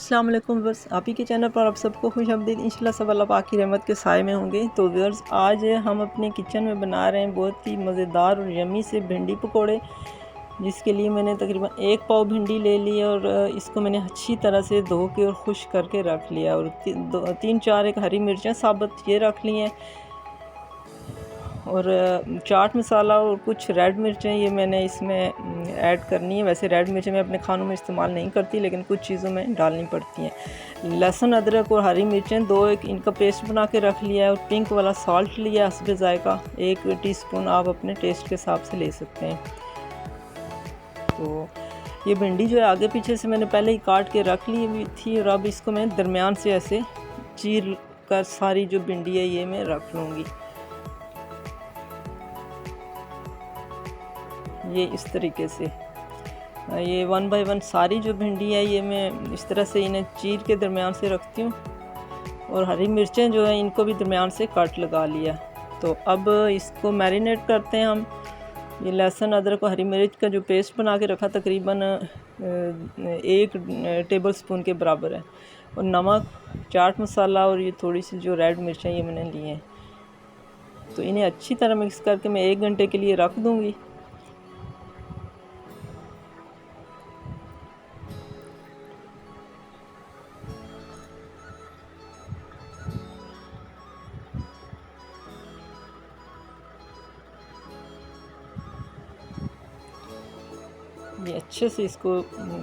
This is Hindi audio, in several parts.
अस्सलाम वालेकुम। बस आप ही के चैनल पर आप सबको खुशआमदीद। इंशाल्लाह सब अल्लाह पाक की रहमत के साए में होंगे। तो व्यूअर्स, आज हम अपने किचन में बना रहे हैं बहुत ही मज़ेदार और यमी से भिंडी पकोड़े, जिसके लिए मैंने तकरीबन 1 पाव भिंडी ले ली और इसको मैंने अच्छी तरह से धो के और खुश करके रख लिया। और 3-4 एक हरी मिर्चें साबुत ये रख ली हैं, और चाट मसाला और कुछ रेड मिर्चें ये मैंने इसमें ऐड करनी है। वैसे रेड मिर्चें मैं अपने खानों में इस्तेमाल नहीं करती, लेकिन कुछ चीज़ों में डालनी पड़ती हैं। लहसुन, अदरक और हरी मिर्चें 2 एक इनका पेस्ट बना के रख लिया है। और पिंक वाला सॉल्ट लिया हस्बे ज़ायका, 1 टीस्पून आप अपने टेस्ट के हिसाब से ले सकते हैं। तो ये भिंडी जो है आगे पीछे से मैंने पहले ही काट के रख ली हुई थी, और अब इसको मैं दरमियान से ऐसे चीर कर सारी जो भिंडी है ये मैं रख लूँगी। ये इस तरीके से ये 1 बाय 1 सारी जो भिंडी है ये मैं इस तरह से इन्हें चीर के दरमियान से रखती हूँ। और हरी मिर्चें जो है इनको भी दरमियान से कट लगा लिया। तो अब इसको मैरिनेट करते हैं हम। ये लहसुन, अदरक और हरी मिर्च का जो पेस्ट बना के रखा तकरीबन 1 टेबल स्पून के बराबर है। और नमक, चाट मसाला और ये थोड़ी सी जो रेड मिर्चें ये मैंने ली हैं। तो इन्हें अच्छी तरह मिक्स करके मैं 1 घंटे के लिए रख दूँगी। ये अच्छे से इसको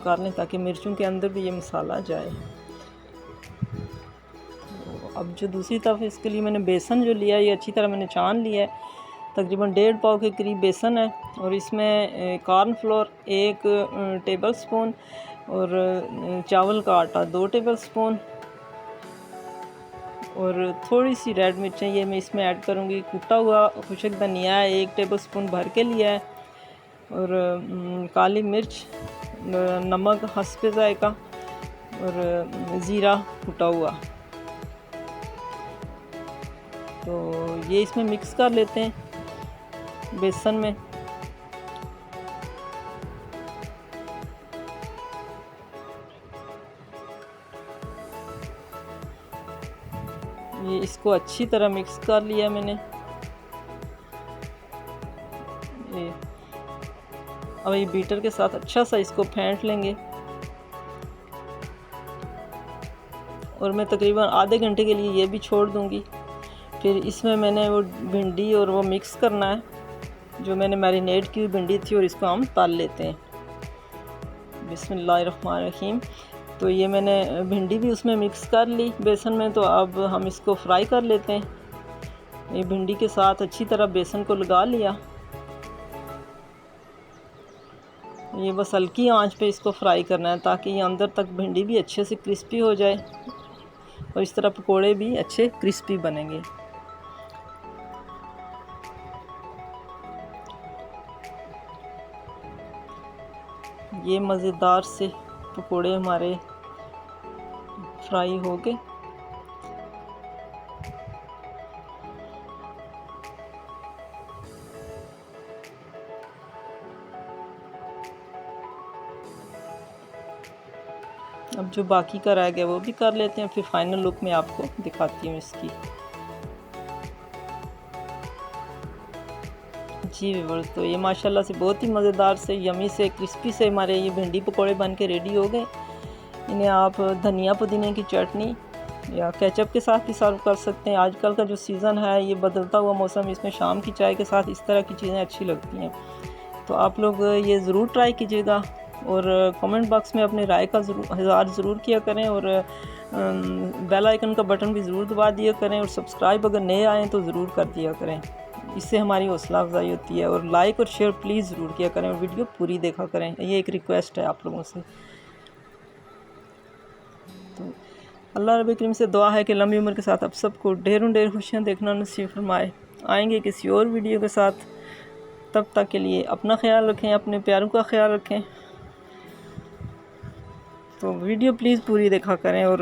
कर लें ताकि मिर्चों के अंदर भी ये मसाला जाए। तो अब जो दूसरी तरफ इसके लिए मैंने बेसन जो लिया है ये अच्छी तरह मैंने छान लिया है। तकरीबन 1.5 पाव के करीब बेसन है, और इसमें कॉर्न फ्लोर 1 टेबल स्पून और चावल का आटा 2 टेबल स्पून और थोड़ी सी रेड मिर्चें ये मैं इसमें ऐड करूँगी। कुटा हुआ खुशक धनिया है 1 टेबल स्पून भर के लिया है, और काली मिर्च, नमक हस्बे ज़ायका और ज़ीरा कुटा हुआ। तो ये इसमें मिक्स कर लेते हैं बेसन में। ये इसको अच्छी तरह मिक्स कर लिया मैंने। अब ये बीटर के साथ अच्छा सा इसको फेंट लेंगे, और मैं तकरीबन आधे घंटे के लिए ये भी छोड़ दूंगी। फिर इसमें मैंने वो भिंडी और वो मिक्स करना है जो मैंने मैरिनेट की हुई भिंडी थी, और इसको हम तल लेते हैं। बिस्मिल्लाहिर्रहमानिर्रहीम। तो ये मैंने भिंडी भी उसमें मिक्स कर ली बेसन में। तो अब हम इसको फ्राई कर लेते हैं। ये भिंडी के साथ अच्छी तरह बेसन को लगा लिया। ये बस हल्की आंच पे इसको फ्राई करना है ताकि ये अंदर तक भिंडी भी अच्छे से क्रिस्पी हो जाए, और इस तरह पकोड़े भी अच्छे क्रिस्पी बनेंगे। ये मज़ेदार से पकोड़े हमारे फ्राई हो गए। अब जो बाकी का रह गया वो भी कर लेते हैं, फिर फाइनल लुक में आपको दिखाती हूँ इसकी। जी व्यूअर्स, तो ये माशाल्लाह से बहुत ही मज़ेदार से यमी से क्रिस्पी से हमारे ये भिंडी पकोड़े बन के रेडी हो गए। इन्हें आप धनिया पुदीने की चटनी या केचप के साथ भी सर्व कर सकते हैं। आजकल का जो सीज़न है ये बदलता हुआ मौसम, इसमें शाम की चाय के साथ इस तरह की चीज़ें अच्छी लगती हैं। तो आप लोग ये ज़रूर ट्राई कीजिएगा, और कमेंट बॉक्स में अपनी राय का ज़रूर किया करें, और बेल आइकन का बटन भी ज़रूर दबा दिया करें, और सब्सक्राइब अगर नए आएँ तो ज़रूर कर दिया करें। इससे हमारी हौसला अफजाई होती है। और लाइक और शेयर प्लीज़ ज़रूर किया करें, और वीडियो पूरी देखा करें। ये एक रिक्वेस्ट है आप लोगों से। तो अल्लाह रब्बुल करीम से दुआ है कि लंबी उम्र के साथ आप सबको ढेरों ढेर खुशियाँ देखना नसीब फरमाए। आएंगे किसी और वीडियो के साथ, तब तक के लिए अपना ख्याल रखें, अपने प्यारों का ख्याल रखें। तो वीडियो प्लीज़ पूरी देखा करें, और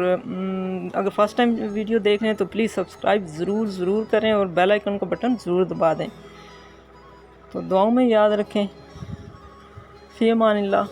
अगर फर्स्ट टाइम वीडियो देख रहे हैं तो प्लीज़ सब्सक्राइब ज़रूर करें, और बेल आइकन का बटन ज़रूर दबा दें। तो दुआओं में याद रखें। फ़ी अमानिल्लाह।